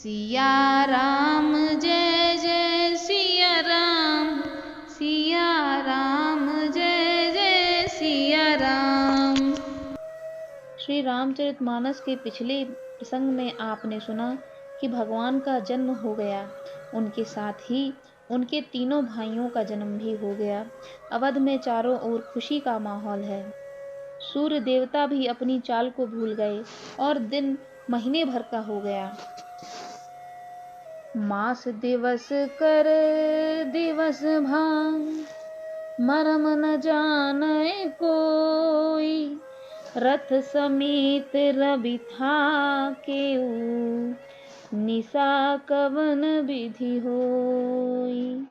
सिया राम जय जय सिया राम, सिया राम जय जय सिया राम। श्री रामचरितमानस के पिछले प्रसंग में आपने सुना कि भगवान का जन्म हो गया, उनके साथ ही उनके तीनों भाइयों का जन्म भी हो गया। अवध में चारों ओर खुशी का माहौल है। सूर्य देवता भी अपनी चाल को भूल गए और दिन महीने भर का हो गया। मास दिवस कर दिवस भांग, मरम न जाने कोई। रथ समेत रवि था केऊ, निशा कवन विधि होई।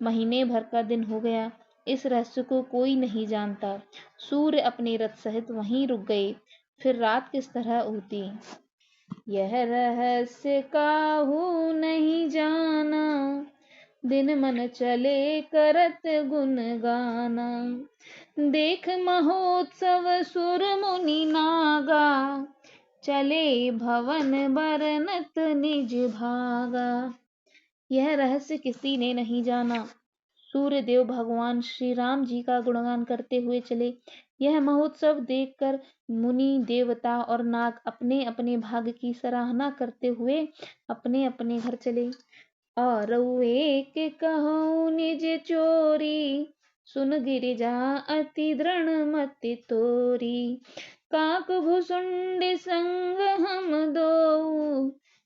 महीने भर का दिन हो गया, इस रहस्य को कोई नहीं जानता। सूर्य अपने रथ सहित वहीं रुक गए, फिर रात किस तरह होती यह रहस्य काहू नहीं जाना। दिन मन चले करत गुन गाना, देख महोत्सव सुर मुनि नागा। चले भवन बरनत निज भागा। यह रहस्य किसी ने नहीं जाना। सूर्य देव भगवान श्री राम जी का गुणगान करते हुए चले। यह महोत्सव देखकर मुनि देवता और नाग अपने अपने भाग्य की सराहना करते हुए अपने अपने घर चले। और एक कहूँ निज चोरी, सुन गिरिजा अति दृढ़ मति तोरी। काक भुसुंड संग हम दो,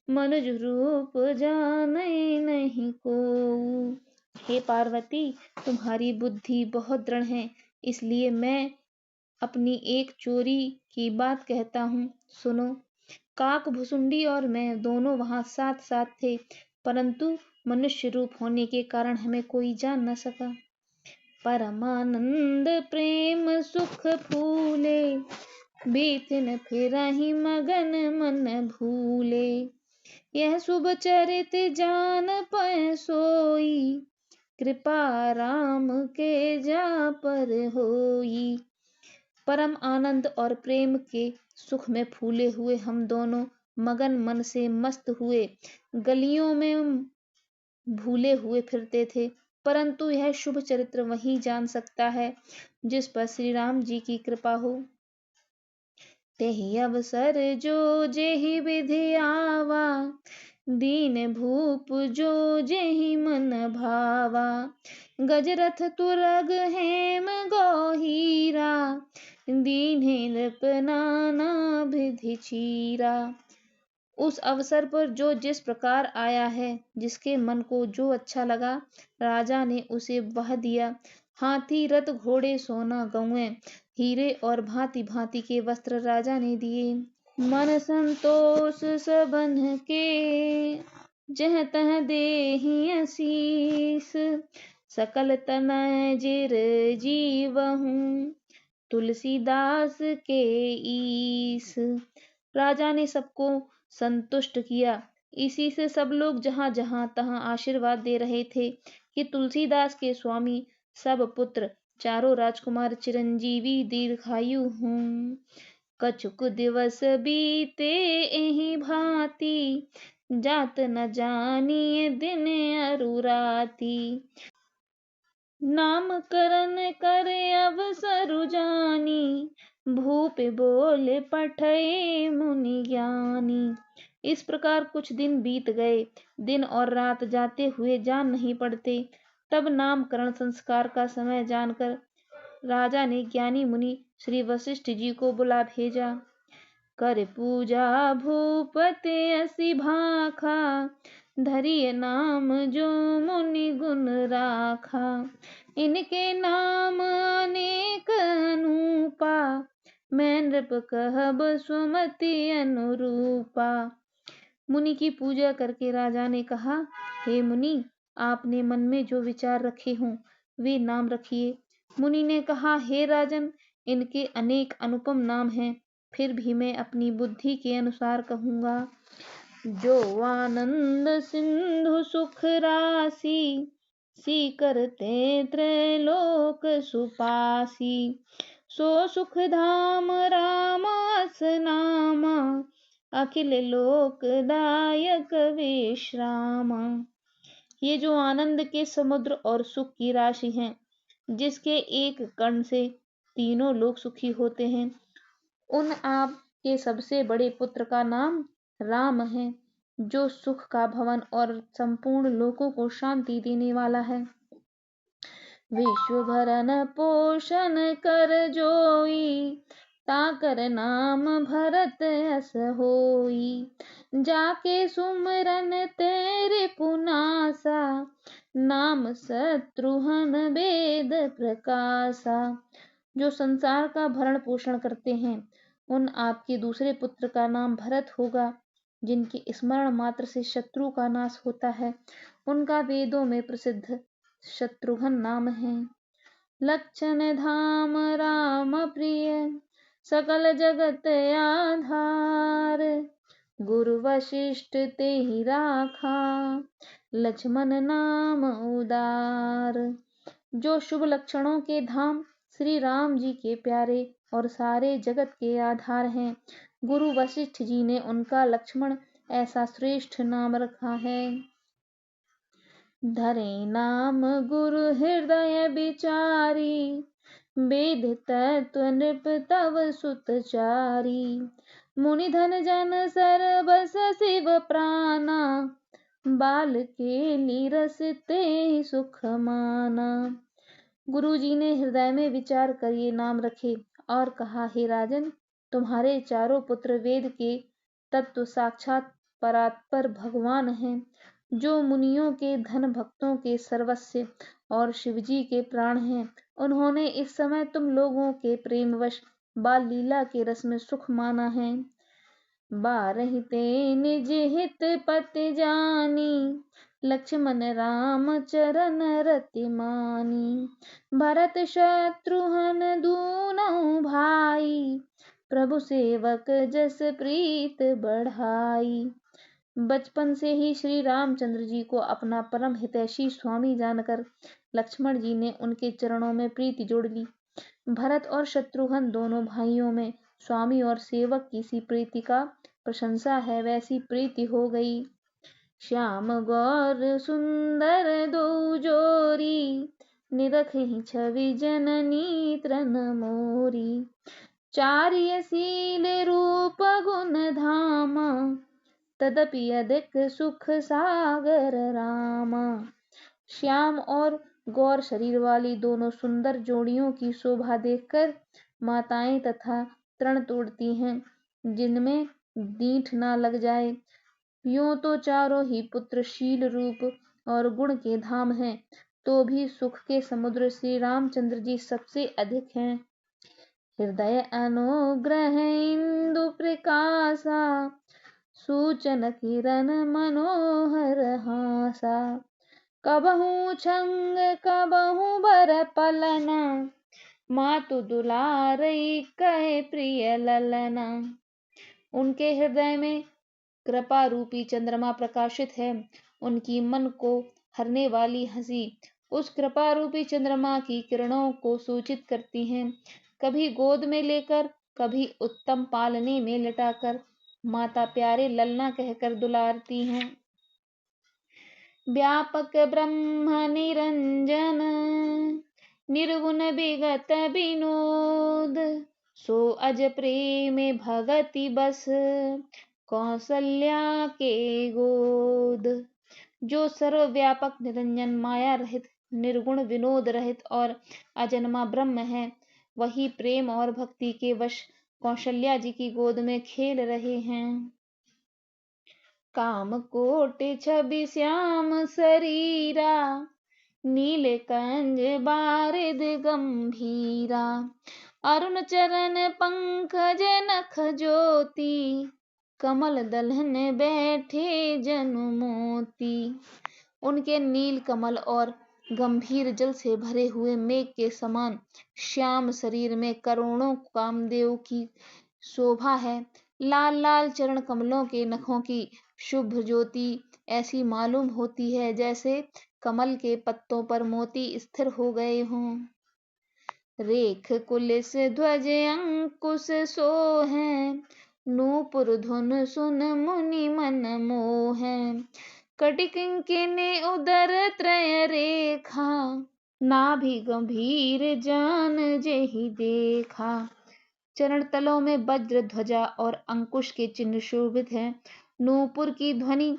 मनुज रूप जाने नहीं को। हे पार्वती, तुम्हारी बुद्धि बहुत दृढ़ है, इसलिए मैं अपनी एक चोरी की बात कहता हूँ, सुनो। काक भुसुंडी और मैं दोनों वहां साथ साथ थे, परंतु मनुष्य रूप होने के कारण हमें कोई जान न सका। परमानंद प्रेम सुख फूले, बीतिन फिरहि मगन मन भूले। यह शुभ चरित जान पै सोई, कृपा राम के जा पर होई। परम आनंद और प्रेम के सुख में फूले हुए हम दोनों मगन मन से मस्त हुए गलियों में भूले हुए फिरते थे, परंतु यह शुभ चरित्र वही जान सकता है जिस पर श्री राम जी की कृपा हो। तेहि अवसर जो जेहि विधि आवा, दीन भूप जो जेहि मन भावा। गजरथ तुरग हेम गौहीरा, दीन्हे नृप नाना विधि चीरा। उस अवसर पर जो जिस प्रकार आया है, जिसके मन को जो अच्छा लगा, राजा ने उसे वह दिया। हाथी रथ घोड़े सोना गौएं, हीरे और भांति भांति के वस्त्र राजा ने दिए। मन संतोष सबन के, जह तह देहि असीस। सकल तनय जिर जीवहूँ, तुलसीदास के ईस। राजा ने सबको संतुष्ट किया। इसी से सब लोग जहाँ जहाँ तहाँ आशीर्वाद दे रहे थे कि तुलसीदास के स्वामी सब पुत्र चारों राजकुमार चिरंजीवी दीर्घायु हों। कछुक दिवस बीते एहि भांति, जात न जानिए दिन अरु राति। नामकरण करे अवसरु जानी, भूप बोले पठए मुनि ज्ञानी। इस प्रकार कुछ दिन बीत गए। दिन और रात जाते हुए जान नहीं पड़ते। तब नामकरण संस्कार का समय जानकर राजा ने ज्ञानी मुनि श्री वशिष्ठ जी को बुला भेजा। कर पूजा भूपति असी भाखा, धरिय नाम जो मुनि गुण राखा। इनके नाम अनेक अनूपा, मैं नृप कहब सुमति अनुरूपा। मुनि की पूजा करके राजा ने कहा, हे मुनि, आपने मन में जो विचार रखे हों वे नाम रखिए। मुनि ने कहा, हे राजन, इनके अनेक अनुपम नाम हैं, फिर भी मैं अपनी बुद्धि के अनुसार कहूँगा। जो आनंद सिंधु सुख राशि, सी करते त्रैलोक सुपासी। सो सुख धाम राम अस नामा, अखिल लोकदायक विश्राम। ये जो आनंद के समुद्र और सुख की राशि हैं, जिसके एक कण से तीनों लोग सुखी होते हैं, उन आपके सबसे बड़े पुत्र का नाम राम है, जो सुख का भवन और संपूर्ण लोकों को शांति देने वाला है। विश्व भरन पोषण कर जोई, ताकर नाम भरत अस होई। जाके सुमरन तेरे पुनासा, नाम शत्रुघ्न वेद प्रकाशा। जो संसार का भरण पोषण करते हैं, उन आपके दूसरे पुत्र का नाम भरत होगा, जिनके स्मरण मात्र से शत्रु का नाश होता है। उनका वेदों में प्रसिद्ध शत्रुघ्न नाम है। लक्षण धाम राम प्रिय, सकल जगत आधार। गुरु वशिष्ठ ते ही राखा, लक्ष्मण नाम उदार। जो शुभ लक्षणों के धाम श्री राम जी के प्यारे और सारे जगत के आधार हैं, गुरु वशिष्ठ जी ने उनका लक्ष्मण ऐसा श्रेष्ठ नाम रखा है। धरे नाम गुरु हृदय विचारी, वेद तत्व नृप तव सुतचारी। मुनि धन जन सरबस शिव प्राणा, बाल के लीरस ते सुख माना। गुरु जी ने हृदय में विचार कर ये नाम रखे और कहा, हे राजन, तुम्हारे चारों पुत्र वेद के तत्व साक्षात परात्पर भगवान हैं, जो मुनियों के धन, भक्तों के सर्वस्व और शिवजी के प्राण हैं। उन्होंने इस समय तुम लोगों के प्रेमवश बाल लीला के रस में सुख माना है। बारहि ते निज हित पति जानी, लक्ष्मण राम चरण रति मानी। भरत शत्रुघ्न दूनौ भाई, प्रभु सेवक जस प्रीत बढ़ाई। बचपन से ही श्री रामचंद्र जी को अपना परम हितैषी स्वामी जानकर लक्ष्मण जी ने उनके चरणों में प्रीति जोड़ ली। भरत और शत्रुघ्न दोनों भाइयों में स्वामी और सेवक की सी प्रीति का प्रशंसा है, वैसी प्रीति हो गई। श्याम गौर सुंदर दो जोरी, निरखहि छवि जननी तृण मोरी। चार्यशील रूप गुण धामा, तदपि अधिक सुख सागर रामा। श्याम और गौर शरीर वाली दोनों सुंदर जोड़ियों की शोभा देखकर माताएं तथा तृण तोड़ती हैं, जिनमें दींठ ना लग जाए। यूं तो चारों ही पुत्र शील रूप और गुण के धाम हैं, तो भी सुख के समुद्र श्री रामचंद्र जी सबसे अधिक हैं। हृदय अनुग्रह इंदु प्रकाशा, सूचन किरण मनोहर हासा। कबहू छंग कबहू बर पलना, मातु दुलारई कहे प्रिय ललना। उनके हृदय में कृपा रूपी चंद्रमा प्रकाशित है। उनकी मन को हरने वाली हंसी उस कृपा रूपी चंद्रमा की किरणों को सूचित करती हैं। कभी गोद में लेकर, कभी उत्तम पालने में लिटाकर माता प्यारे ललना कहकर दुलारती हैं। व्यापक ब्रह्म निरंजन, निर्गुण विगत विनोद। सो अज प्रेम भगति बस, कौशल्या के गोद। जो सर्वव्यापक, निरंजन, माया रहित, निर्गुण, विनोद रहित और अजन्मा ब्रह्म है, वही प्रेम और भक्ति के वश कौशल्या जी की गोद में खेल रहे हैं। काम कोटि छवि श्याम शरीरा, नील कंज बारिद गंभीरा। अरुण चरण पंकज नख ज्योति, कमल दलहन बैठे जनु मोती। उनके नील कमल और गंभीर जल से भरे हुए मेघ के समान श्याम शरीर में करोड़ों कामदेव की शोभा है। लाल लाल चरण कमलों के नखों की शुभ ज्योति ऐसी मालूम होती है, जैसे कमल के पत्तों पर मोती स्थिर हो गए हों। रेख कुलिस ध्वज अंकुश सोहें, नूपुर धुन सुन मुनि मन मोह। कटि किंकिनी उदर त्रय रेखा, नाभि गंभीर जान जेहि देखा। चरण तलों में वज्र ध्वजा और अंकुश के चिन्ह शोभित हैं। नूपुर की ध्वनि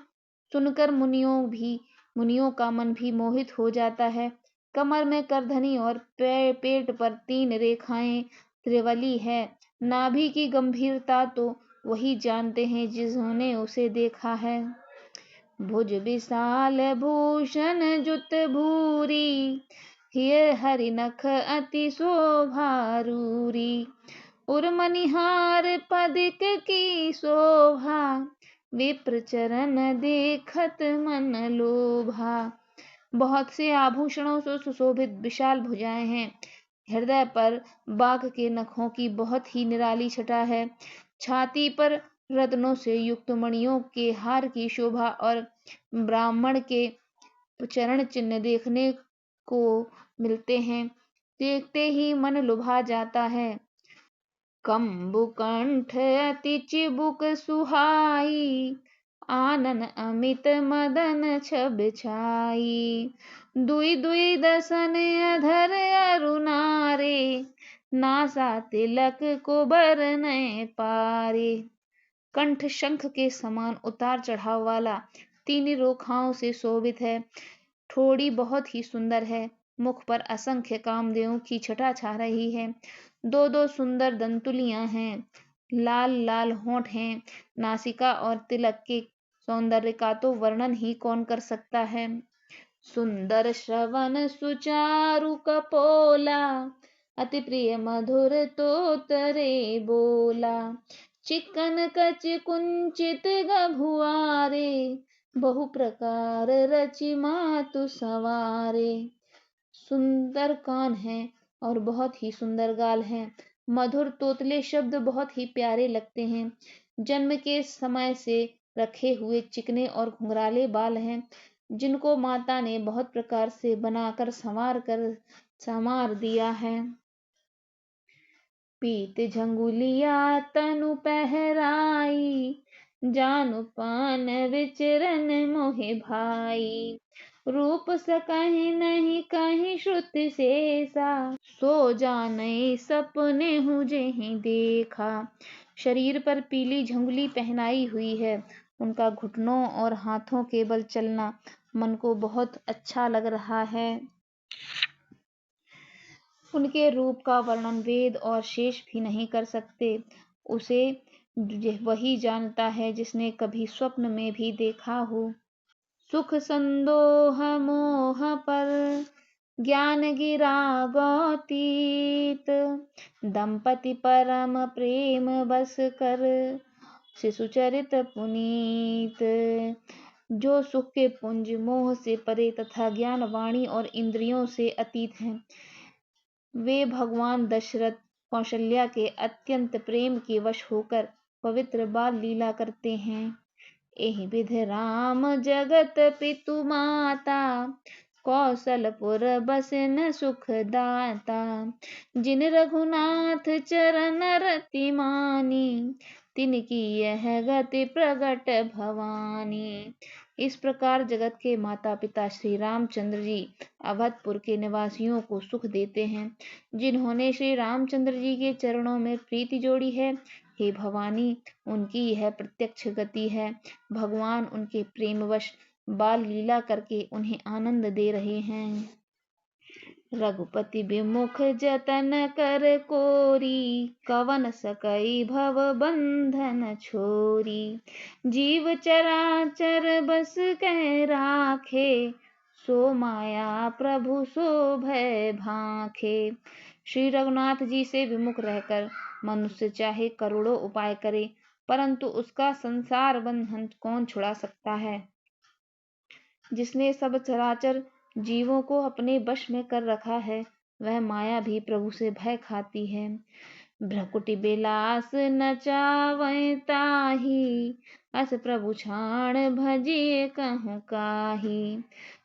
सुनकर मुनियों का मन भी मोहित हो जाता है। कमर में करधनी और पेट पर 3 रेखाएं त्रिवली है। नाभि की गंभीरता तो वही जानते हैं जिन्होंने उसे देखा है। भुज विशाल भूषण जुत भूरी, हिय हरि नख अति शोभारूरी। उर्मनिहार पदिक की शोभा, विप्र चरण देखत मन लोभा। बहुत से आभूषणों से सुशोभित विशाल भुजाएं हैं। हृदय पर बाघ के नखों की बहुत ही निराली छटा है। छाती पर रत्नों से युक्त मणियों के हार की शोभा और ब्राह्मण के चरण चिन्ह देखने को मिलते हैं। देखते ही मन लुभा जाता है। कंबुकंठ अति चिबुक सुहाई, आनन अमित मदन छब छाई। दुई दुई दसन अधर अरुणारे, नासा तिलक को बरनय पारे। कंठ शंख के समान उतार चढ़ाव वाला 3 रेखाओं से शोभित है। ठोड़ी बहुत ही सुंदर है। मुख पर असंख्य कामदेवों की छटा छा रही है। 2 सुंदर दंतुलियां हैं। लाल लाल होंठ हैं। नासिका और तिलक के सौंदर्य का तो वर्णन ही कौन कर सकता है। सुंदर श्रवण सुचारु कपोला, अति प्रिय मधुर तोतरे बोला। चिकन कच कुंचित गभुआरे, बहु प्रकार रचि मातु सवारे। सुंदर कान है और बहुत ही सुंदर गाल हैं। मधुर तोतले शब्द बहुत ही प्यारे लगते हैं। जन्म के समय से रखे हुए चिकने और घुंघराले बाल हैं, जिनको माता ने बहुत प्रकार से बनाकर संवार दिया है। पीत झंगुलिया तनु पहराई, जानु पान विचरन मोहे भाई। रूप सकहि नहीं कहीं श्रुति शेषा, सो जानई सपने हूँ जेहि देखा। शरीर पर पीली झंगुली पहनाई हुई है। उनका घुटनों और हाथों के बल चलना मन को बहुत अच्छा लग रहा है। उनके रूप का वर्णन वेद और शेष भी नहीं कर सकते। उसे वही जानता है जिसने कभी स्वप्न में भी देखा हो। सुख संदोह मोह पर ज्ञान गिरा गौतीत, दंपति परम प्रेम बस कर शिशु चरित पुनीत। जो सुख के पुंज मोह से परे तथा ज्ञान वाणी और इंद्रियों से अतीत हैं, वे भगवान दशरथ कौशल्या के अत्यंत प्रेम के वश होकर पवित्र बाल लीला करते हैं। एहि विधि राम जगत पितु माता, कौशलपुर बसन सुख दाता। जिन रघुनाथ चरण रति मानी, तिनकी यह गति प्रगट भवानी। इस प्रकार जगत के माता पिता श्री रामचंद्र जी अवधपुर के निवासियों को सुख देते हैं। जिन्होंने श्री रामचंद्र जी के चरणों में प्रीति जोड़ी है, हे भवानी, उनकी यह प्रत्यक्ष गति है। भगवान उनके प्रेमवश बाल लीला करके उन्हें आनंद दे रहे हैं। रघुपति विमुख जतन कर कोरी, कवन सकई भव बंधन छोरी। जीव चराचर बस कह राखे, सो माया प्रभु सो भय भाखे। श्री रघुनाथ जी से विमुख रहकर मनुष्य चाहे करोड़ों उपाय करे, परंतु उसका संसार बंधन कौन छुड़ा सकता है। जिसने सब चराचर जीवों को अपने वश में कर रखा है, वह माया भी प्रभु से भय खाती है। भ्रकुटि बिलास नचावै ताही, अस प्रभु छाड़ भजिए कहूँ काही।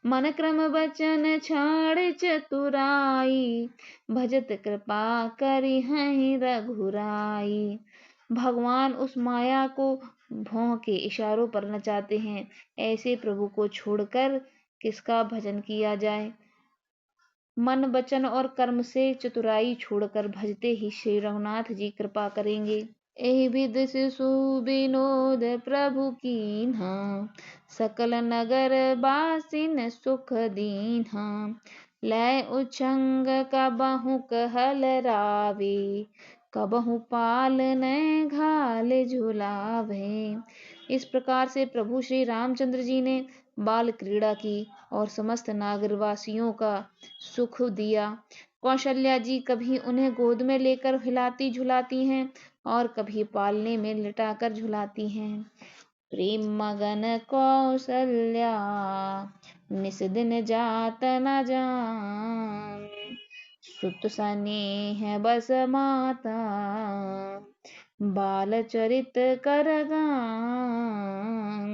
मन क्रम बचन छाड़ चतुराई, भजत कृपा करि हहि रघुराई। भगवान उस माया को भौं के इशारों पर नचाते हैं। ऐसे प्रभु को छोड़कर किसका भजन किया जाए। मन वचन और कर्म से चतुराई छोड़कर भजते ही श्री रघुनाथ जी कृपा करेंगे। एहि विध शिशु विनोद प्रभु कीन्हा, सकल नगर बासिन सुख दीन्हा। लय उछंग कबहु कहल रावे, कबहु पालन घाल झुलावे। इस प्रकार से प्रभु श्री रामचंद्र जी ने बाल क्रीड़ा की और समस्त नागरवासियों का सुख दिया। कौशल्या जी कभी उन्हें गोद में लेकर हिलाती झुलाती हैं और कभी पालने में लिटाकर झुलाती हैं। प्रेम मगन कौशल्या निस दिन जात न जान, सुत स्नेह बस माता बाल चरित कर गान।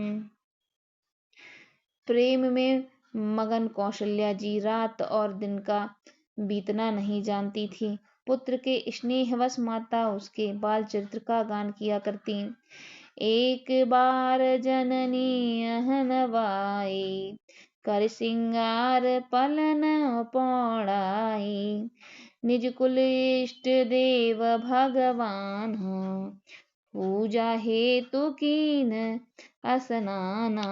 प्रेम में मगन कौशल्या जी रात और दिन का बीतना नहीं जानती थी। पुत्र के स्नेहवश माता उसके बाल चरित्र का गान किया करती। एक बार जननी अहनवाई, कर सिंगार पलन पौड़ाई। निज कुल इष्ट देव भगवान, पूजा हेतु कीन असनाना।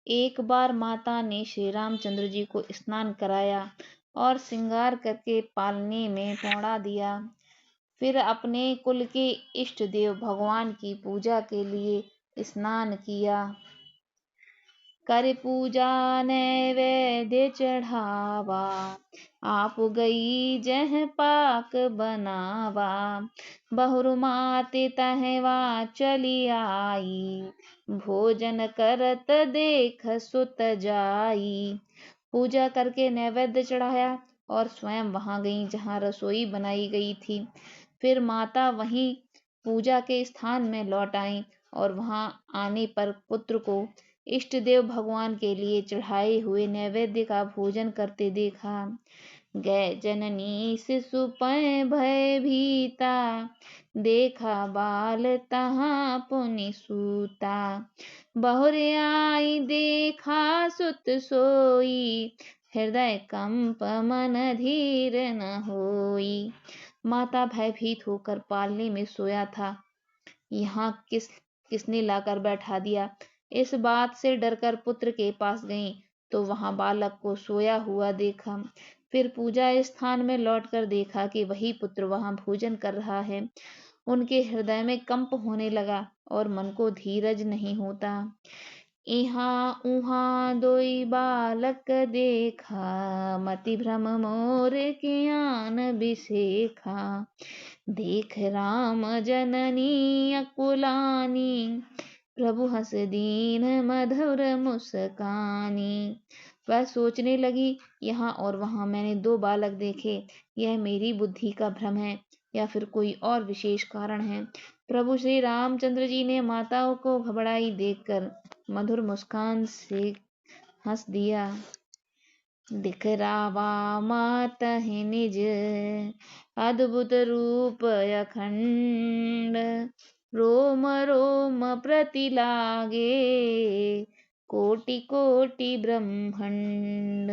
एक बार माता ने श्री रामचंद्र जी को स्नान कराया और श्रृंगार करके पालने में पौड़ा दिया। फिर अपने कुल के इष्ट देव भगवान की पूजा के लिए स्नान किया। कर पूजा नैवेद्य चढ़ावा, आप गई जह पाक बनावा। बहुरु माते तहवा चली आई, भोजन करत देख सुत जाई। पूजा करके नैवेद्य चढ़ाया और स्वयं वहां गई जहां रसोई बनाई गई थी। फिर माता वहीं पूजा के स्थान में लौट आई और वहां आने पर पुत्र को इष्ट देव भगवान के लिए चढ़ाए हुए नैवेद्य का भोजन करते देखा। गए जननी शिशु पै भय भीता, देखा बाल तहाँ पुनि सूता। बहुरे आई देखा सुत सोई, हृदय कंप मन धीर न होई। माता भयभीत होकर पालने में सोया था, यहाँ किसने लाकर बैठा दिया। इस बात से डरकर पुत्र के पास गई तो वहां बालक को सोया हुआ देखा। फिर पूजा स्थान में लौटकर देखा कि वही पुत्र वहां भोजन कर रहा है। उनके हृदय में कंप होने लगा और मन को धीरज नहीं होता। इहाँ उहाँ दोई बालक देखा, मति भ्रम मोर ज्ञान बिसेखा। देख राम जननी अकुलानी, प्रभु हंस दीन मधुर मुस्कानी। वह सोचने लगी, यहाँ और वहां मैंने दो बालक देखे, यह मेरी बुद्धि का भ्रम है या फिर कोई और विशेष कारण है। प्रभु श्री रामचंद्र जी ने माताओं को घबराई देखकर मधुर मुस्कान से हंस दिया। दिखरावा मातहि निज अद्भुत रूप अखंड, रोम रोम प्रति लागे कोटि कोटि ब्रह्मंड।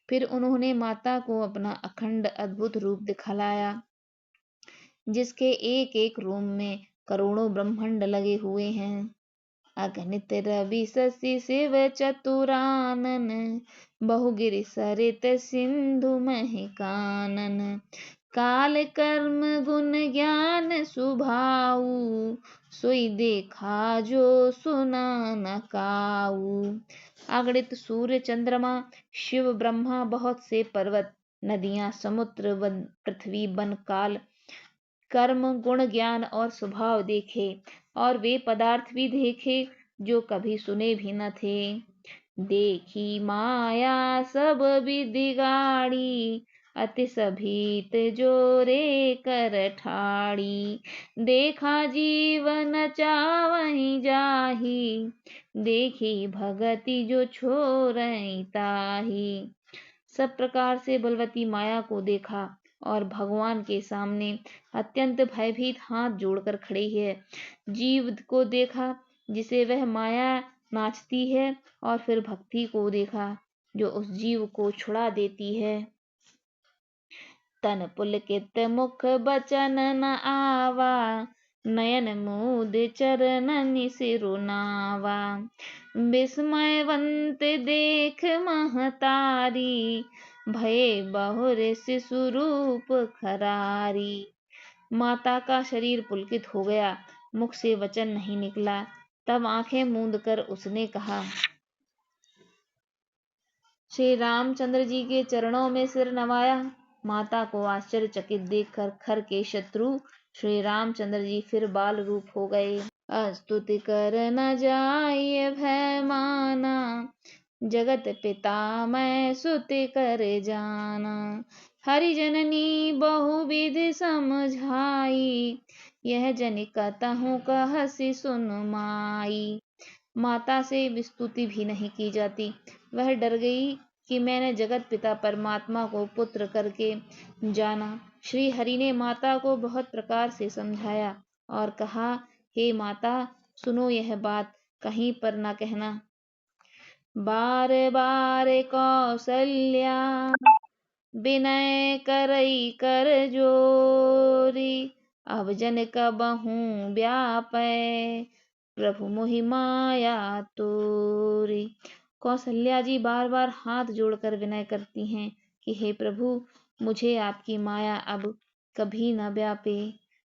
फिर उन्होंने माता को अपना अखंड अद्भुत रूप दिखलाया, जिसके एक एक रोम में करोड़ों ब्रह्मांड लगे हुए हैं। अगणित रवि शशि शिव चतुरानन, बहुगिरि सरित सिंधु महिकानन। काल कर्म गुण ज्ञान सुभाऊ, सोई देखा जो सुना न काऊ। अगणित सूर्य चंद्रमा शिव ब्रह्मा, बहुत से पर्वत नदियां समुद्र वन पृथ्वी वन काल कर्म गुण ज्ञान और स्वभाव देखे, और वे पदार्थ भी देखे जो कभी सुने भी न थे। देखी माया सब विधि गाड़ी, अति सभीत जोरे कर ठाड़ी। देखा जीवन चावही जाही, देखी भगति जो छोरई ताही। सब प्रकार से बलवती माया को देखा और भगवान के सामने अत्यंत भयभीत हाथ जोड़कर खड़ी है। जीव को देखा जिसे वह माया नाचती है, और फिर भक्ति को देखा जो उस जीव को छुड़ा देती है। तन पुलकित मुख बचन न आवा, नयन मूद चरणन सिरुनावा। विस्मयवंत देख महतारी, भये बहुर शिशु रूप खरारी। माता का शरीर पुलकित हो गया, मुख से वचन नहीं निकला। तब आंखें मूंद कर उसने कहा, श्री रामचंद्र जी के चरणों में सिर नवाया। माता को आश्चर्यचकित देखकर खर के शत्रु श्री रामचंद्र जी फिर बाल रूप हो गए। स्तुति कर न जाय भय माना, जगत पिता मैं सुति कर जाना। हरि जननी बहुविधि समझाई, यह जन कहूँ कहसी सुन माई। माता से विस्तुति भी नहीं की जाती। वह डर गई कि मैंने जगत पिता परमात्मा को पुत्र करके जाना। श्री हरि ने माता को बहुत प्रकार से समझाया और कहा, हे माता, सुनो यह बात, कहीं पर न कहना। बार बार कौसल्या विनय करई कर जोरी, अब जन कबहूँ व्यापै प्रभु मोहि माया तोरी। कौशल्या जी बार बार हाथ जोड़कर विनय करती हैं कि हे प्रभु, मुझे आपकी माया अब कभी न व्यापे।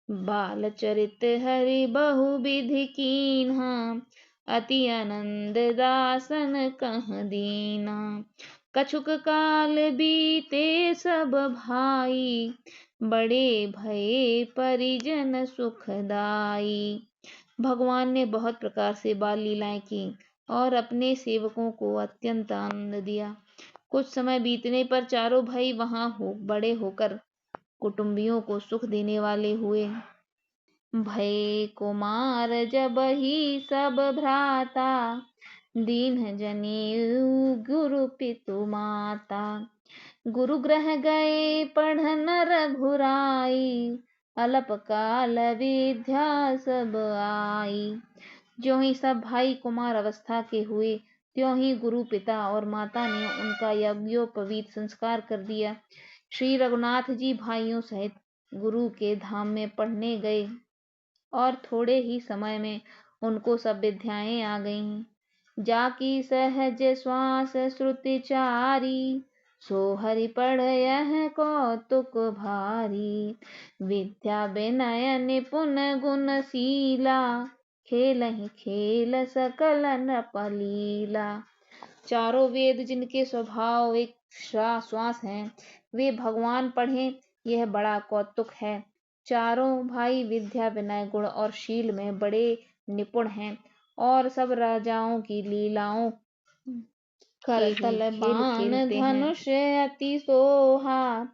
बाल चरित हरि बहुविधि कीन्हा, अति आनंद दासन कह दीना। कछुक काल बीते सब भाई, बड़े भये परिजन सुखदाई। भगवान ने बहुत प्रकार से बाल लीलाएं की और अपने सेवकों को अत्यंत आनंद दिया। कुछ समय बीतने पर चारों भाई वहां बड़े होकर कुटुंबियों को सुख देने वाले हुए। भय कुमार जब ही सब भ्राता, दीन जनेऊ गुरु पितु माता। गुरु ग्रह गए पढ़न रघुराई, अल्प काल विद्या सब आई। ज्यों ही सब भाई कुमार अवस्था के हुए, त्यों ही गुरु पिता और माता ने उनका यज्ञोपवीत संस्कार कर दिया। श्री रघुनाथ जी भाइयों सहित गुरु के धाम में पढ़ने गए और थोड़े ही समय में उनको सब विद्याएं आ गईं। जाकी सहज श्वास श्रुति चारी, सो हरि पढ़ यह कौतुक भारी। विद्या विनय निपुण गुणशीला, खेलहि खेल सकल नृपलीला। चारों वेद जिनके स्वभाव एक श्वास हैं, वे भगवान पढ़ें, यह बड़ा कौतुक है। चारों भाई विद्या विनय गुण और शील में बड़े निपुण हैं और सब राजाओं की लीलाओं करतल बाण धनुष अति सोहा,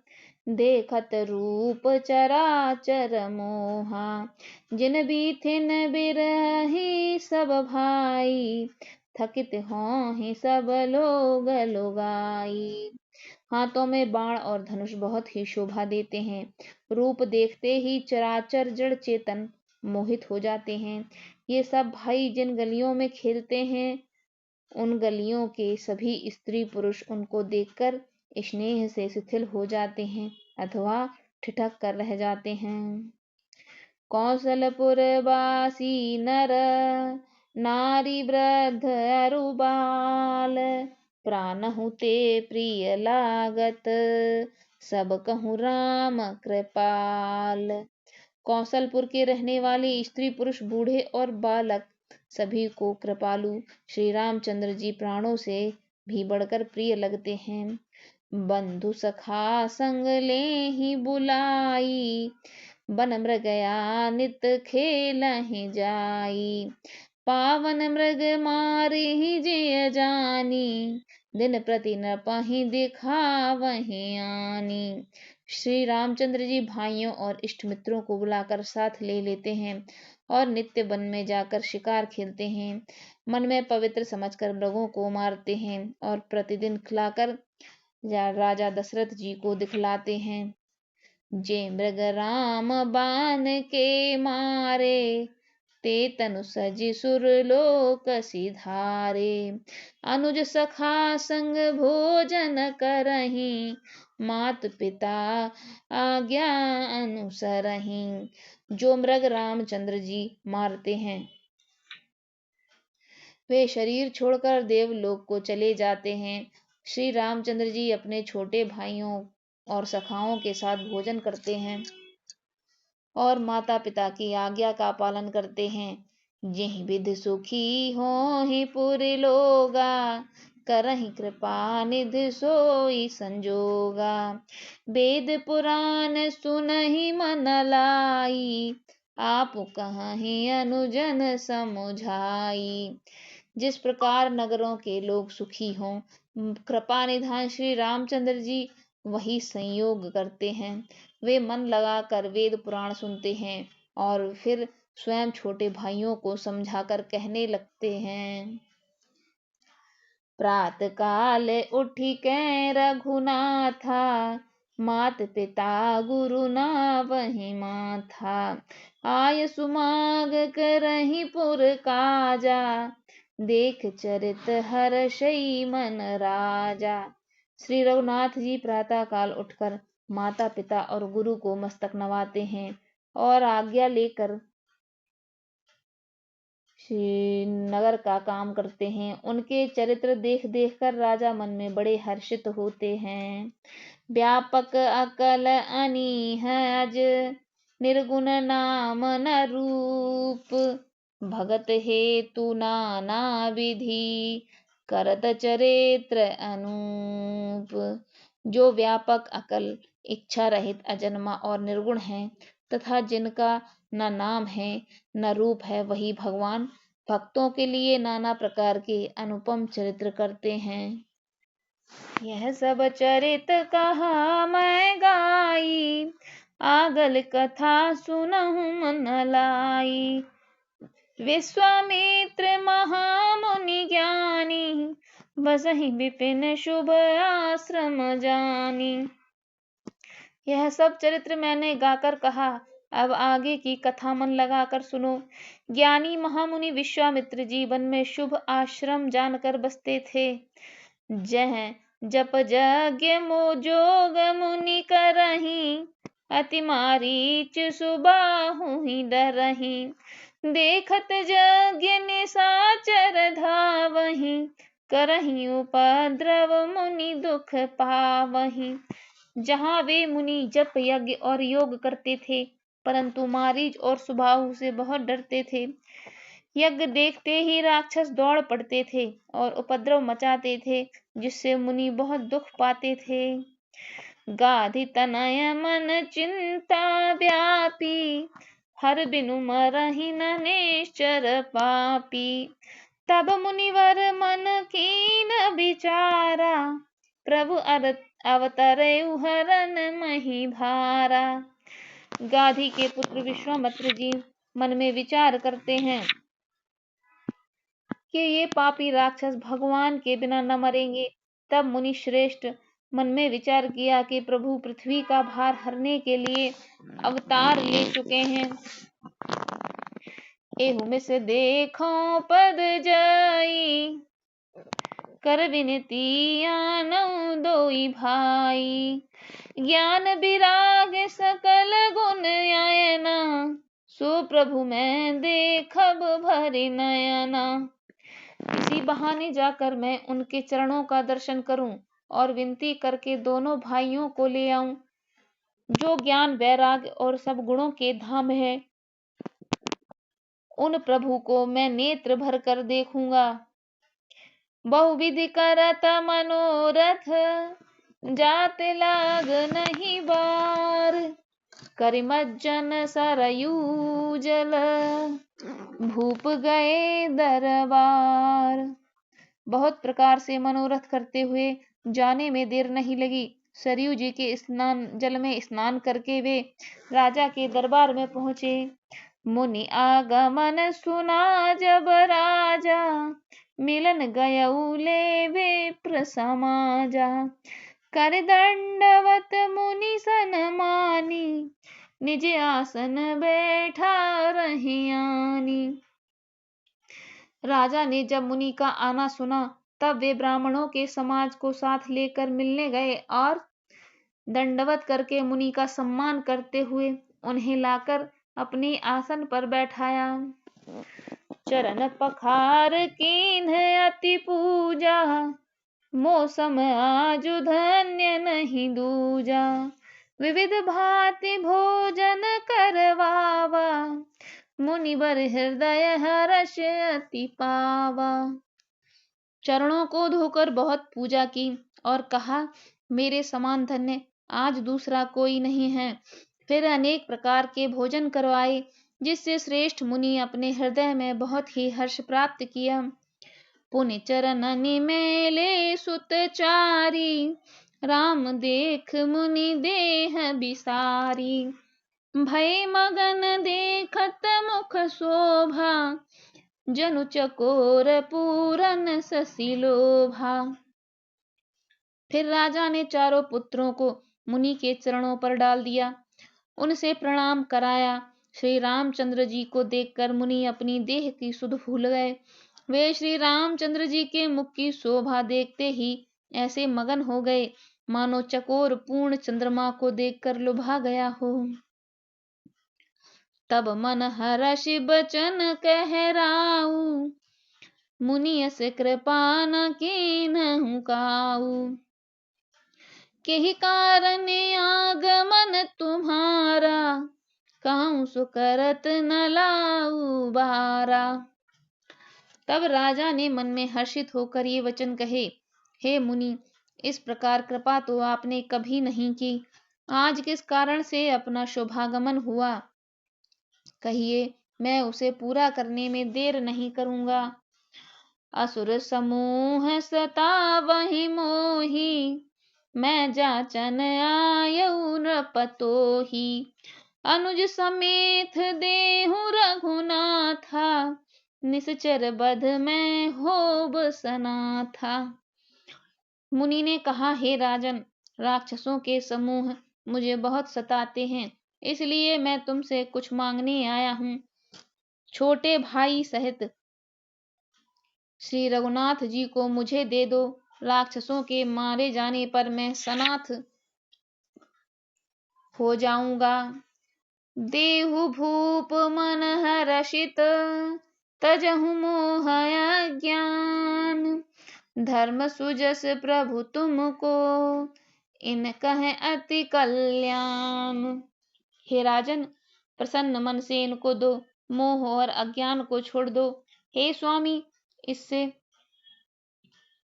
देखत रूप चराचर मोहा। जिन बीथिन बिरही सब भाई, थकित हों सब लोग लुगाई। हाथों में बाण और धनुष बहुत ही शोभा देते हैं। रूप देखते ही चराचर जड़ चेतन मोहित हो जाते हैं। ये सब भाई जिन गलियों में खेलते हैं, उन गलियों के सभी स्त्री पुरुष उनको देखकर स्नेह से शिथिल हो जाते हैं अथवा ठिठक कर रह जाते हैं। कौशलपुर वासी नर नारी वृद्ध अरु बाल, प्राणहु ते प्रिय लागत, सब कहूँ राम कृपाल। कौशलपुर के रहने वाले स्त्री पुरुष बूढ़े और बालक सभी को कृपालु श्री रामचंद्र जी प्राणों से भी बढ़कर प्रिय लगते हैं। बंधु सखा संग ले ही बुलाई, बन मृगया नित खेलहि जाई। पावन मृग मारी ही जिय जानी, दिन प्रति नृपहि दिखावहि आनी। श्री रामचंद्र जी भाइयों और इष्ट मित्रों को बुलाकर साथ ले लेते हैं और नित्य वन में जाकर शिकार खेलते हैं। मन में पवित्र समझकर मृगों को मारते हैं और प्रतिदिन खिलाकर राजा दशरथ जी को दिखलाते हैं। जे मृग राम बान के मारे, ते तनु सजि सुरलोक सिधारे। अनुज सखा संग भोजन करहीं, मात पिता आज्ञा अनुसरहीं। जो मृग रामचंद्र जी मारते हैं वे शरीर छोड़कर देवलोक को चले जाते हैं। श्री रामचंद्र जी अपने छोटे भाइयों और सखाओं के साथ भोजन करते हैं और माता पिता की आज्ञा का पालन करते हैं। जेहि विधि सुखी होहि पुरि लोगा, करहि कृपा निधि सोई संजोगा। वेद पुराण सुनहि मन लाई, आप कहहि अनुजन समुझाई। जिस प्रकार नगरों के लोग सुखी हों, कृपा निधान श्री रामचंद्र जी वही संयोग करते हैं। वे मन लगाकर वेद पुराण सुनते हैं और फिर स्वयं छोटे भाइयों को समझाकर कहने लगते हैं। प्रात काल उठी कै रघुनाथा, मात पिता गुरु ना वही माथा। आय सुमाग करहि पुर काजा, देख चरित हर्षई मन राजा। श्री रघुनाथ जी प्रातः काल उठकर माता पिता और गुरु को मस्तक नवाते हैं और आज्ञा लेकर श्री नगर का काम करते हैं। उनके चरित्र देख देख कर राजा मन में बड़े हर्षित होते हैं। व्यापक अकल अनीह अज, निर्गुण नाम न रूप। भगत हेतु नाना विधि, करत चरित्र अनूप। जो व्यापक अकल, इच्छा रहित, अजन्मा और निर्गुण है तथा जिनका न नाम है न रूप है, वही भगवान भक्तों के लिए नाना प्रकार के अनुपम चरित्र करते हैं। यह सब चरित कहा मैं गाई, आगल कथा सुनहु मन लाई। विश्वामित्र महामुनि ज्ञानी, बसहि विपिन शुभ आश्रम जानी। यह सब चरित्र मैंने गाकर कहा, अब आगे की कथा मन लगाकर सुनो। ज्ञानी महामुनि विश्वामित्र जी वन में शुभ आश्रम जानकर बसते थे। जह जप यज्ञ जोग मुनि करहीं, अति मारीच सुबाहु ही डरहीं। देखत यज्ञ निशाचर धावहीं, करहीं उपद्रव मुनि दुख पावहीं। जहाँ वे मुनि जप यज्ञ और योग करते थे, परंतु मारीच और सुबाहु से बहुत डरते थे। यज्ञ देखते ही राक्षस दौड़ पड़ते थे और उपद्रव मचाते थे, जिससे मुनि बहुत दुख पाते थे। गाधि तनय मन चिंता व्यापी, हर बिनु मरहि न निश्चर पापी। तब मुनिवर मन कीन विचारा, प्रभु अवतरे हरन मही भारा। गाधी के पुत्र विश्वामित्र जी मन में विचार करते हैं कि ये पापी राक्षस भगवान के बिना न मरेंगे। तब मुनि श्रेष्ठ मन में विचार किया कि प्रभु पृथ्वी का भार हरने के लिए अवतार ले चुके हैं। एहु में से देखो पद जाई, कर विनती आनौ दोई भाई। ज्ञान विराग सकल गुण आयना, सो प्रभु मैं देखब भरि नयना। इसी बहाने जाकर मैं उनके चरणों का दर्शन करूं और विनती करके दोनों भाइयों को ले आऊं। जो ज्ञान वैराग्य और सब गुणों के धाम है, उन प्रभु को मैं नेत्र भर कर देखूंगा। बहुविधि करत मनोरथ, जाते लाग नहीं बार। करिमज्जन सरयू जल, भूप गए दरबार। बहुत प्रकार से मनोरथ करते हुए जाने में देर नहीं लगी। सरयू जी के जल में स्नान करके वे राजा के दरबार में पहुंचे। मुनि आगमन सुना जब राजा, मिलन गयऊ ले विप्र समाजा। कर दंडवत मुनि सन मानी, निज आसन बैठा रहे आनी। राजा ने जब मुनि का आना सुना तब वे ब्राह्मणों के समाज को साथ लेकर मिलने गए और दंडवत करके मुनि का सम्मान करते हुए उन्हें लाकर अपने आसन पर बैठाया। चरण पखार कीन्ह अति पूजा, मौसम आजु धन्य नहीं दूजा। विविध भांति भोजन करवावा, मुनिवर हृदय हर्ष अति पावा। चरणों को धोकर बहुत पूजा की और कहा, मेरे समान धन्य आज दूसरा कोई नहीं है। फिर अनेक प्रकार के भोजन करवाए, जिससे श्रेष्ठ मुनि अपने हृदय में बहुत ही हर्ष प्राप्त किया। पुण्य चरणनि मेले सुतचारी, राम देख मुनि देह बिसारी। भय मगन देखत मुख शोभा, जनु चकोर पूरन शशि लोभा। फिर राजा ने चारों पुत्रों को मुनि के चरणों पर डाल दिया, उनसे प्रणाम कराया। श्री रामचंद्र जी को देखकर मुनि अपनी देह की सुध भूल गए। वे श्री रामचंद्र जी के मुख की शोभा देखते ही ऐसे मगन हो गए मानो चकोर पूर्ण चंद्रमा को देखकर लुभा गया हो। तब मन हर्ष बचन कहराऊ, मुनियस कृपा न कीन्हु काऊ। केहि कारण आगमन तुम्हारा, कहूँ सो करत न लाऊ बारा। तब राजा ने मन में हर्षित होकर ये वचन कहे, हे मुनि, इस प्रकार कृपा तो आपने कभी नहीं की, आज किस कारण से अपना शुभागमन हुआ, कहिए, मैं उसे पूरा करने में देर नहीं करूंगा। असुर समूह सतावहि मोहि, मैं जाचन आयऊ नृपतोहि। अनुज समेत देहु रघुनाथा, निश्चर बध में होब सनाथा। मुनि ने कहा, हे राजन, राक्षसों के समूह मुझे बहुत सताते हैं, इसलिए मैं तुमसे कुछ मांगने आया हूँ। छोटे भाई सहित श्री रघुनाथ जी को मुझे दे दो। राक्षसों के मारे जाने पर मैं सनाथ हो जाऊंगा। देहु भूप मन हर्षित, तजहु मोह अज्ञान। धर्म सुजस प्रभु तुमको, इन कहे अति कल्याण। हे राजन, प्रसन्न मन से इनको दो, मोह और अज्ञान को छोड़ दो। हे स्वामी, इससे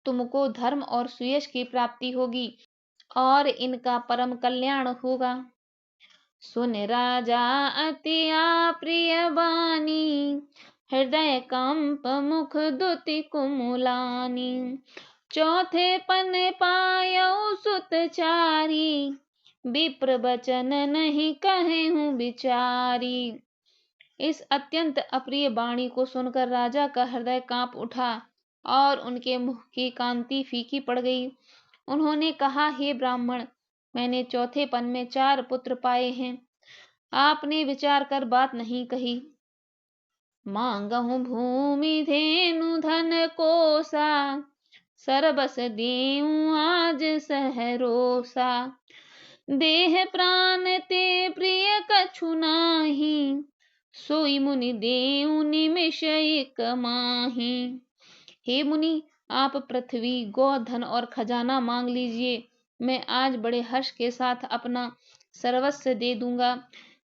तुमको धर्म और सुयश की प्राप्ति होगी और इनका परम कल्याण होगा। सुन राजा अति प्रिय बानी, हृदय कंप मुख दुति कुमुलानी। चौथे पन पायऊ सुतचारी, विप्र बचन नहीं कहे हूँ बिचारी। इस अत्यंत अप्रिय वाणी को सुनकर राजा का हृदय कांप उठा और उनके मुख की कांति फीकी पड़ गई। उन्होंने कहा, हे ब्राह्मण, मैंने चौथे पन में 4 पुत्र पाए हैं, आपने विचार कर बात नहीं कही। मांगहु भूमि धेनु धन कोसा, सरबस देऊं आज सहरोसा। देह प्राण ते प्रिय कछु नाही, सोई मुनि देऊं निमिष एक माही। हे मुनि, आप पृथ्वी, गोधन और खजाना मांग लीजिए, मैं आज बड़े हर्ष के साथ अपना सर्वस्व दे दूंगा।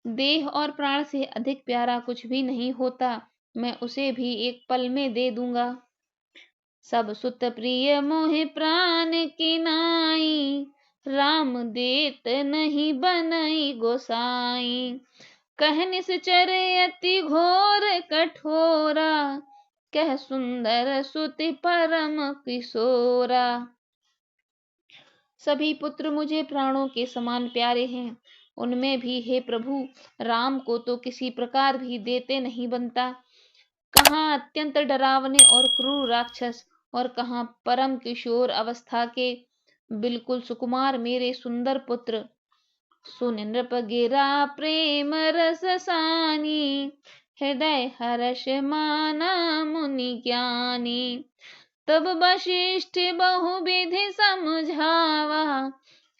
देह और प्राण से अधिक प्यारा कुछ भी नहीं होता, मैं उसे भी एक पल में दे दूंगा। सब सुत प्रिय मोहि प्राण की नाई, राम देत नहीं बनई गोसाई। कह निश्चर अति घोर कठोरा, कह सुंदर सुति परम किशोरा। सभी पुत्र मुझे प्राणों के समान प्यारे हैं, उनमें भी हे प्रभु, राम को तो किसी प्रकार भी देते नहीं बनता। कहाँ अत्यंत डरावने और क्रूर राक्षस और कहाँ परम किशोर अवस्था के बिल्कुल सुकुमार मेरे सुंदर पुत्र। सुन नृप गिरा प्रेम रस सानी, हृदय हर्ष माना मुनि ज्ञानी। तब वशिष्ठ बहुविधि समझावा,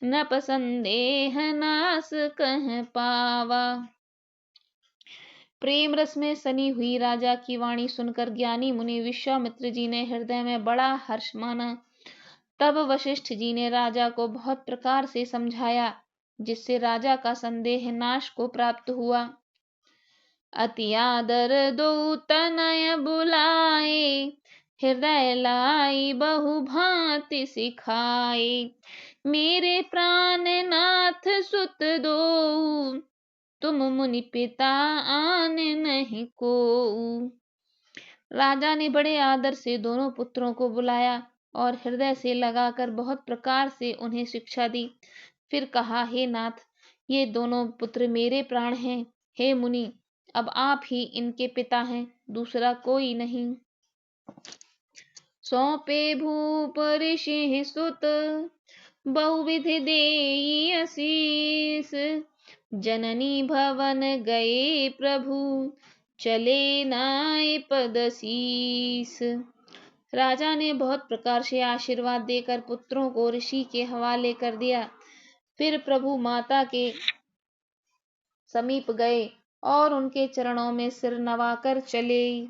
नृप संदेह नास कह पावा। प्रेम रस में सनी हुई राजा की वाणी सुनकर ज्ञानी मुनि विश्वामित्र जी ने हृदय में बड़ा हर्ष माना। तब वशिष्ठ जी ने राजा को बहुत प्रकार से समझाया, जिससे राजा का संदेह नाश को प्राप्त हुआ। अति आदर दो तनय बुलाए, हृदय लाई बहु भांति सिखाए। मेरे प्राण नाथ सुत दो, तुम मुनि पिता आन नहीं को। राजा ने बड़े आदर से दोनों पुत्रों को बुलाया और हृदय से लगाकर बहुत प्रकार से उन्हें शिक्षा दी। फिर कहा, हे नाथ, ये दोनों पुत्र मेरे प्राण हैं। हे मुनि, अब आप ही इनके पिता हैं, दूसरा कोई नहीं। सौंपे भूप ऋषि सुत, बहुविधि देई आशीष। जननी भवन गए प्रभु, चले नाय पदशीस। राजा ने बहुत प्रकार से आशीर्वाद देकर पुत्रों को ऋषि के हवाले कर दिया। फिर प्रभु माता के समीप गए और उनके चरणों में सिर नवाकर चले।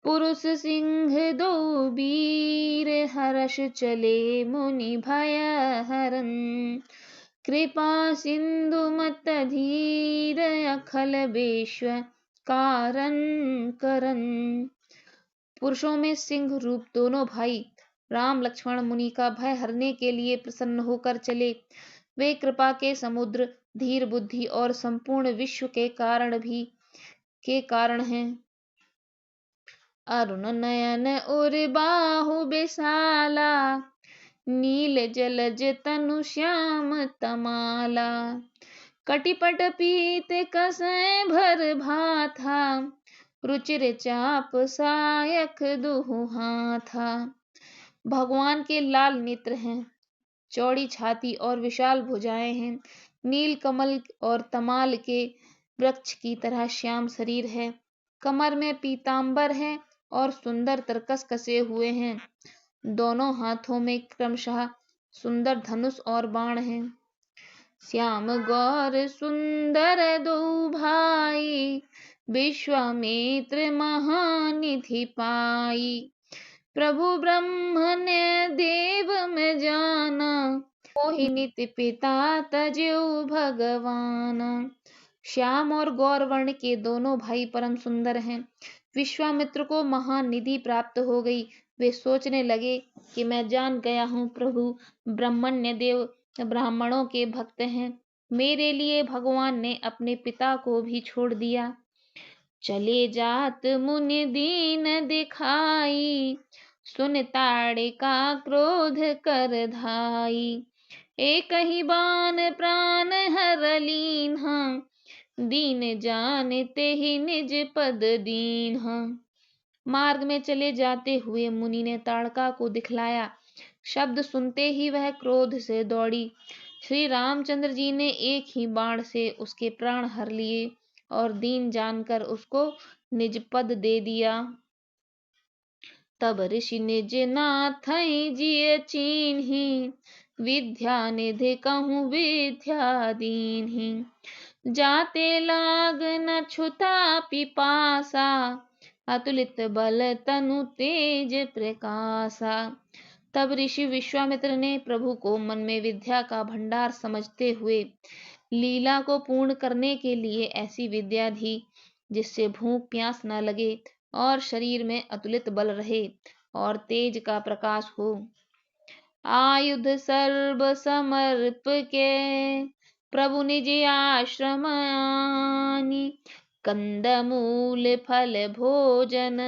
पुरुष सिंह दो वीर, हर्ष चले मुनि भय हरन। कृपा सिंधु मत धीर, अखल विश्व कारण करन। पुरुषों में सिंह रूप दोनों भाई राम लक्ष्मण मुनि का भय हरने के लिए प्रसन्न होकर चले। वे कृपा के समुद्र, धीर बुद्धि और संपूर्ण विश्व के कारण हैं। अरुण नयन उर बाहु विशाला, नील जलज तनु श्याम तमाला। कटिपट पीत कसै भर भाथा, रुचिर चाप सायक दुहु हाथा। भगवान के लाल नेत्र हैं, चौड़ी छाती और विशाल भुजाएं हैं। नील कमल और तमाल के वृक्ष की तरह श्याम शरीर है। कमर में पीतांबर है और सुंदर तरकस कसे हुए हैं। दोनों हाथों में क्रमशः सुंदर धनुष और बाण हैं। श्याम गौर सुंदर दो भाई, विश्वामित्र महानिधि पाई। प्रभु ब्रह्म ने देव में जाना, मोहि नित पिता तजो भगवान। श्याम और गौर वर्ण के दोनों भाई परम सुंदर हैं। विश्वामित्र को महानिधि प्राप्त हो गई। वे सोचने लगे कि मैं जान गया हूँ, प्रभु ब्रह्मण्य देव ब्राह्मणों के भक्त हैं। मेरे लिए भगवान ने अपने पिता को भी छोड़ दिया। चले जात मुनि दीन दिखाई, सुन ताड़े का क्रोध कर धाई। एक ही बान प्राण हर लीन्हा, दीन जानते ही निज पद दीन्हा। मार्ग में चले जाते हुए मुनि ने ताड़का को दिखलाया। शब्द सुनते ही वह क्रोध से दौड़ी। श्री रामचंद्र जी ने एक ही बाण से उसके प्राण हर लिए और दीन जानकर उसको निज पद दे दिया। तब ऋषि निज नाथ जिय चीन्ही, विद्या निधि कहूँ विद्या दीन्ही। जाते लाग न छुता पिपासा, अतुलित बल तनु तेज प्रकाशा। तब ऋषि विश्वामित्र ने प्रभु को मन में विद्या का भंडार समझते हुए लीला को पूर्ण करने के लिए ऐसी विद्या दी जिससे भूख प्यास न लगे और शरीर में अतुलित बल रहे और तेज का प्रकाश हो। आयुध सर्व समर्प के, प्रभु निज आश्रम आनी। कंद मूल फल भोजन,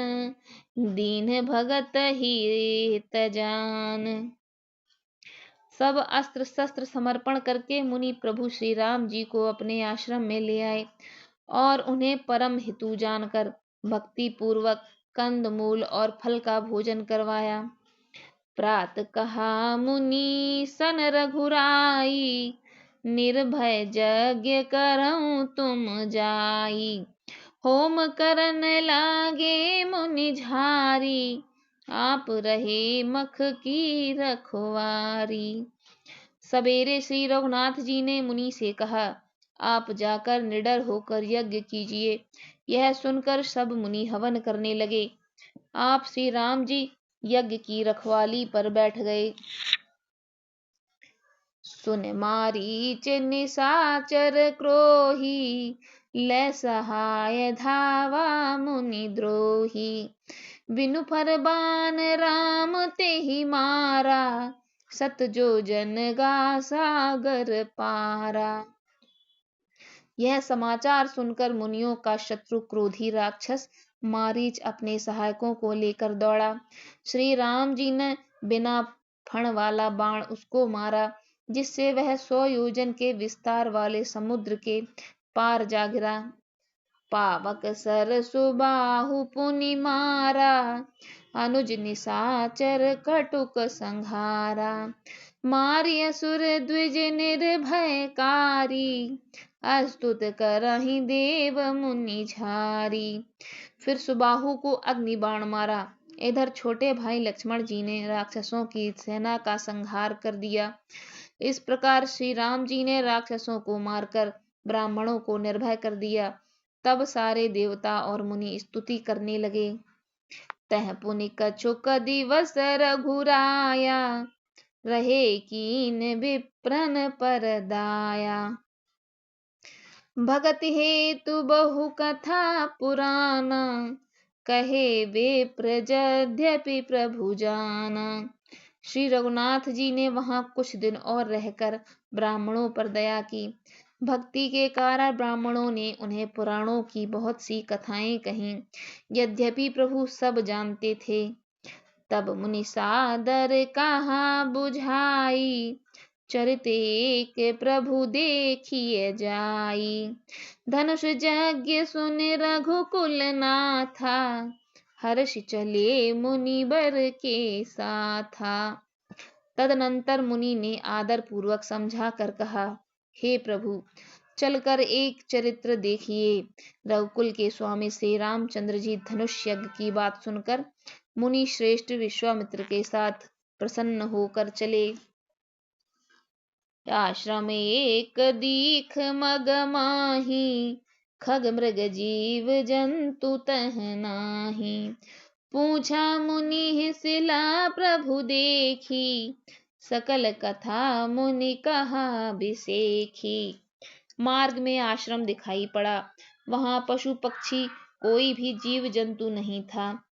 दीन भगत ही तजान। सब अस्त्र शस्त्र समर्पण करके मुनि प्रभु श्री राम जी को अपने आश्रम में ले आए और उन्हें परम हितु जानकर भक्ति पूर्वक कंद मूल और फल का भोजन करवाया। प्रात कहा मुनि सन रघुराई, निर्भय यज्ञ करऊं तुम जाई। होम करन लागे मुनि झारी, आप रहे मख की रखवारी। सवेरे श्री रघुनाथ जी ने मुनि से कहा, आप जाकर निडर होकर यज्ञ कीजिए। यह सुनकर सब मुनि हवन करने लगे। आप श्री राम जी यज्ञ की रखवाली पर बैठ गए। सुन मारीच निशाचर क्रोही, ले सहाय धावा मुनि द्रोही। बिनु फरमान राम तेहि मारा, सत जो जन गा सागर पारा। यह समाचार सुनकर मुनियों का शत्रु क्रोधी राक्षस मारीच अपने सहायकों को लेकर दौड़ा। श्री राम जी ने बिना फण वाला बाण उसको मारा, जिससे वह 100 योजन के विस्तार वाले समुद्र के पार जा गिरा। पावक सर सुबाहु पुनि मारा, अनुज निशाचर कटुक संहारा। मारी असुर द्विज निर्भयकारी, अस्तुत करहि देव मुनि झारी। फिर सुबाहु को अग्नि बाण मारा। इधर छोटे भाई लक्ष्मण जी ने राक्षसों की सेना का संहार कर दिया। इस प्रकार श्री राम जी ने राक्षसों को मारकर ब्राह्मणों को निर्भय कर दिया। तब सारे देवता और मुनि स्तुति करने लगे। तह पुनि कछुक दिवस रघुराया, रहे कीन विप्रन पर दाया। भगत हेतु बहु कथा पुराना, कहे विप्र यद्यपि प्रभु जाना। श्री रघुनाथ जी ने वहां कुछ दिन और रहकर ब्राह्मणों पर दया की। भक्ति के कारण ब्राह्मणों ने उन्हें पुराणों की बहुत सी कथाएं कहीं। यद्यपि प्रभु सब जानते थे। तब मुनि सादर कहा बुझाई, चरित एक प्रभु देखिए जाई। धनुष यज्ञ सुन रघुकुल नाथा, हर्ष चले मुनि बर के साथा। तदनंतर मुनि ने आदर पूर्वक समझा कर कहा, हे प्रभु, चलकर एक चरित्र देखिए। रघुकुल के स्वामी श्री रामचंद्र जी धनुष यज्ञ की बात सुनकर मुनि श्रेष्ठ विश्वामित्र के साथ प्रसन्न होकर चले। आश्रम एक दीख मग माही, खग मृग जीव जंतु तह नाही। पूछा मुनि सिला प्रभु देखी, सकल कथा मुनि कहा बिसेखी। मार्ग में आश्रम दिखाई पड़ा। वहां पशु पक्षी कोई भी जीव जंतु नहीं था।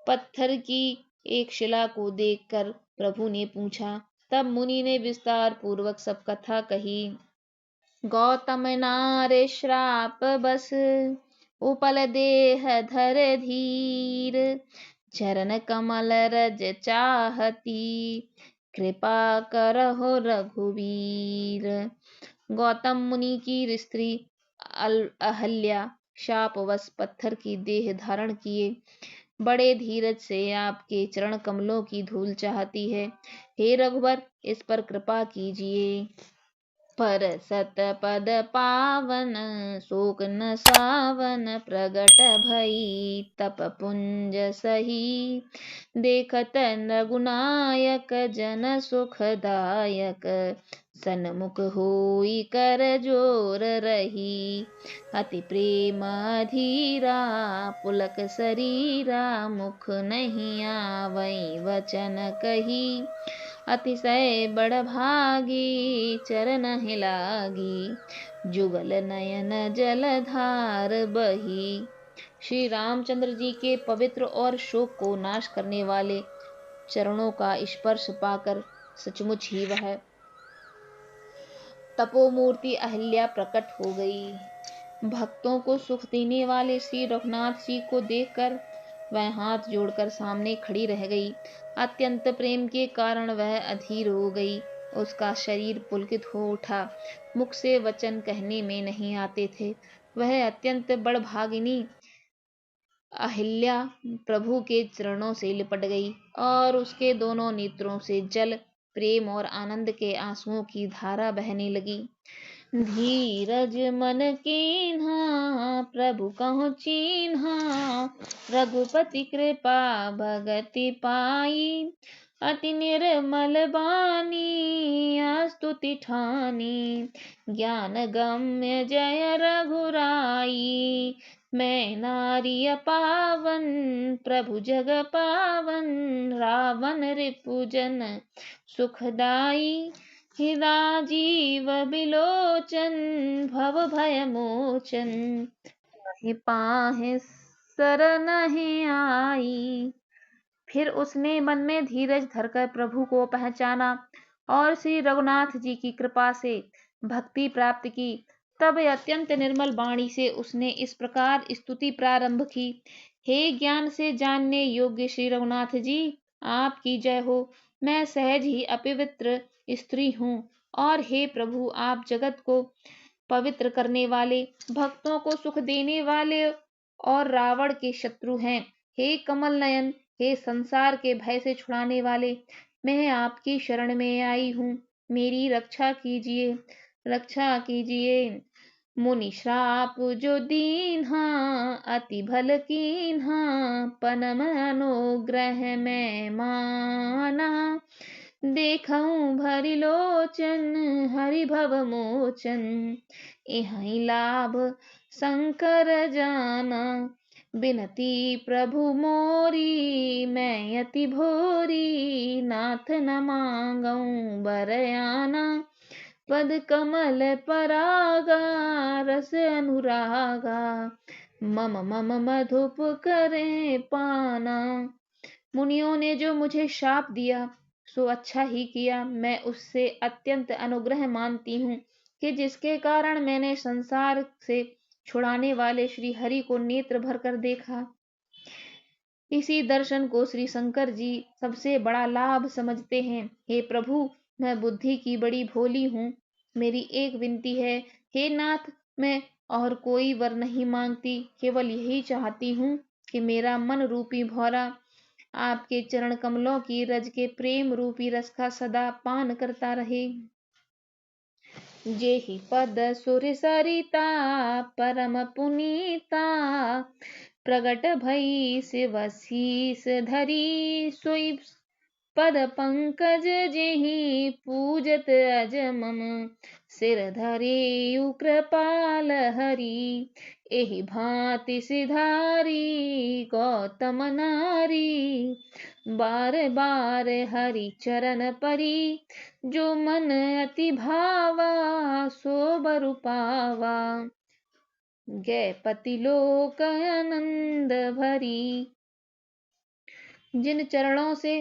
पत्थर की एक शिला को देखकर प्रभु ने पूछा। तब मुनि ने विस्तार पूर्वक सब कथा कही। गौतम नारे श्राप बस, उपल देह धर धीर। चरण कमल रज चाहती, कृपा करहो रघुवीर। गौतम मुनि की स्त्री अहल्या शापवश पत्थर की देह धारण किए बड़े धीरज से आपके चरण कमलों की धूल चाहती है। हे रघुवर, इस पर कृपा कीजिए। पर सत पद पावन, शोक न सावन प्रगट भई। तप पुंज सही, देखत रघुनायक जन सुखदायक। सन्मुख होई कर जोर रही, अति प्रेम धीरा। पुलक शरीरा, मुख नहीं आवै वचन कही। अतिशय बड़ भागी, चरण हिलागी। जुगल नयन जलधार बही। श्री रामचंद्र जी के पवित्र और शोक को नाश करने वाले चरणों का स्पर्श पाकर सचमुच ही वह तपोमूर्ति अहल्या प्रकट हो गई। भक्तों को सुख देने वाले श्री रघुनाथ जी को देखकर वह हाथ जोड़कर सामने खड़ी रह गई। अत्यंत प्रेम के कारण वह अधीर हो गई। उसका शरीर पुलकित हो उठा। मुख से वचन कहने में नहीं आते थे। वह अत्यंत बड़भागिनी अहिल्या प्रभु के चरणों से लिपट गई और उसके दोनों नेत्रों से जल, प्रेम और आनंद के आंसुओं की धारा बहने लगी। धीरज मन कीन्हा प्रभु कहु चीन्हा, रघुपति कृपा भगति पाई। अति निर्मल बानी स्तुति ठानी, ज्ञान गम्य जय रघुराई। मैं नारी पावन प्रभु जग पावन, रावण रिपुजन सुखदाई। राजीव बिलोचन भव भय मोचन, पाहे सरनहि आई। फिर उसने मन में धीरज धरकर प्रभु को पहचाना और श्री रघुनाथ जी की कृपा से भक्ति प्राप्त की। तब अत्यंत निर्मल वाणी से उसने इस प्रकार स्तुति प्रारंभ की। हे ज्ञान से जानने योग्य श्री रघुनाथ जी, आपकी जय हो। मैं सहज ही अपवित्र स्त्री हूँ और हे प्रभु, आप जगत को पवित्र करने वाले, भक्तों को सुख देने वाले और रावण के शत्रु हैं। हे कमल नयन, हे संसार के भय से छुड़ाने वाले, मैं आपकी शरण में आई हूँ। मेरी रक्षा कीजिए, रक्षा कीजिए। मुनि श्राप जो दीन्हा, अति भल कीन्हा, पनम अनुग्रह में माना। देखऊं भरि लोचन हरि भव मोचन, यही लाभ शंकर जाना। बिनती प्रभु मोरी मैं अति भोरी, नाथ न मांगऊं बरयाना। पद कमल परागा रस अनुरागा, मम मम मधुप करे पाना। मुनियों ने जो मुझे शाप दिया सो अच्छा ही किया। मैं उससे अत्यंत अनुग्रह मानती हूँ कि जिसके कारण मैंने संसार से छुड़ाने वाले श्री हरि को नेत्र भरकर देखा। इसी दर्शन को श्री शंकर जी सबसे बड़ा लाभ समझते हैं। हे प्रभु, मैं बुद्धि की बड़ी भोली हूँ। मेरी एक विनती है, हे नाथ, मैं और कोई वर नहीं मांगती, केवल यही चाहती हूँ कि मेरा मन रूपी भौरा आपके चरण कमलों की रज के प्रेम रूपी रस का सदा पान करता रहे। जेहि पद सुर सरिता परम पुनीता, प्रगट भई शिव शीस धरी। सोई पद पंकज जेहि पूजत अज मम, सिर धरे कृपाल हरि। एहि भांति सिधारी गौतम नारी, बार बार हरि चरण परी। जो मन अति भावा सो बरु पावा, गए पति लोक आनंद भरी। जिन चरणों से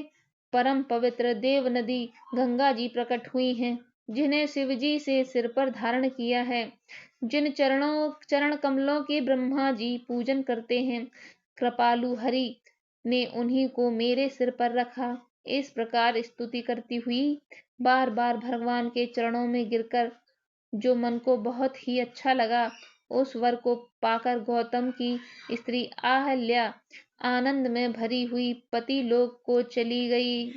परम पवित्र देव नदी गंगा जी प्रकट हुई हैं, जिन्हें शिव जी से सिर पर धारण किया है, जिन चरण कमलों के ब्रह्मा जी पूजन करते हैं, कृपालु हरि ने उन्हीं को मेरे सिर पर रखा। इस प्रकार स्तुति करती हुई बार बार भगवान के चरणों में गिरकर जो मन को बहुत ही अच्छा लगा, उस वर को पाकर गौतम की स्त्री अहल्या आनंद में भरी हुई पति लोक को चली गई।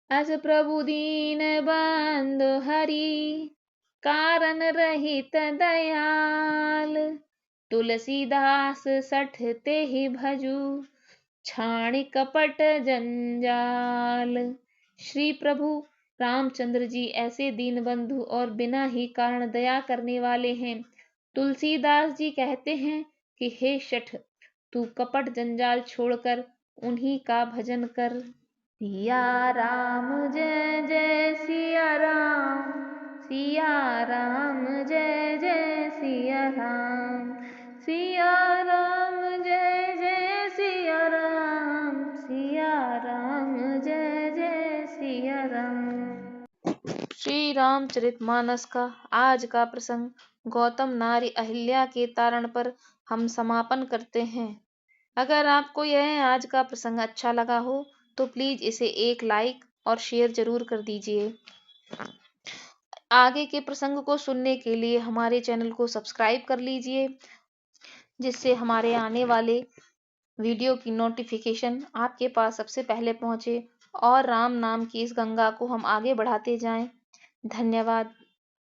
अस प्रभु दीन बंधु हरि, कारण रहित दयाल। तुलसीदास सठ ते ही भजू, छाण कपट जंजाल। श्री प्रभु रामचंद्र जी ऐसे दीन बंधु और बिना ही कारण दया करने वाले हैं। तुलसीदास जी कहते हैं कि हे शठ, तू कपट जंजाल छोड़कर उन्हीं का भजन कर। सिया राम जय जय सिया राम, सिया राम जय जय सिया राम। सिया राम जय जय सिया राम, सिया राम जय जय सिया राम। श्री रामचरितमानस का आज का प्रसंग गौतम नारी अहिल्या के तारण पर हम समापन करते हैं। अगर आपको यह आज का प्रसंग अच्छा लगा हो तो प्लीज इसे एक लाइक और शेयर जरूर कर दीजिए। आगे के प्रसंग को सुनने के लिए हमारे चैनल को सब्सक्राइब कर लीजिए। जिससे हमारे आने वाले वीडियो की नोटिफिकेशन आपके पास सबसे पहले पहुंचे और राम नाम की इस गंगा को हम आगे बढ़ाते जाएं। धन्यवाद।